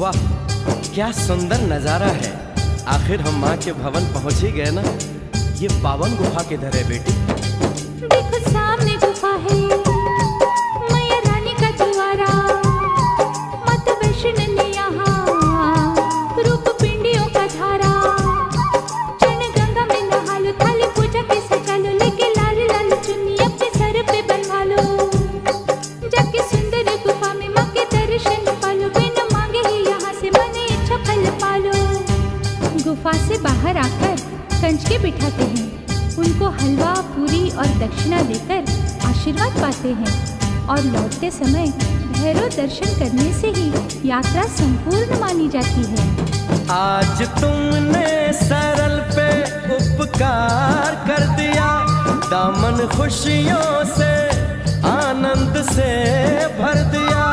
वाह, क्या सुंदर नजारा है। आखिर हम माँ के भवन पहुंच ही गए ना। ये पावन गुफा किधर है बेटी? देखो सामने गुफा है, मैया रानी का द्वारा। माता वैष्णो ने यहाँ रूप पिंडियों का धारा। चरण गंगा में नहा लो, थाली पूजा के सजा लो, लेके लाल लाल चुन्नी अपने सर पे बनवा लो। जाके सुंदर गुफा में माँ के दर्शन पालो, बिना मांगे ही यहाँ से मन इच्छा फल पालो। गुफा से बाहर आकर कंचके बिठाते हैं, उनको हलवा पूरी और दक्षिणा देकर आशीर्वाद पाते हैं और लौटते समय भैरव दर्शन करने से ही यात्रा संपूर्ण मानी जाती है। आज तुमने सरल पे उपकार कर दिया, दामन खुशियों से आनंद से भर दिया।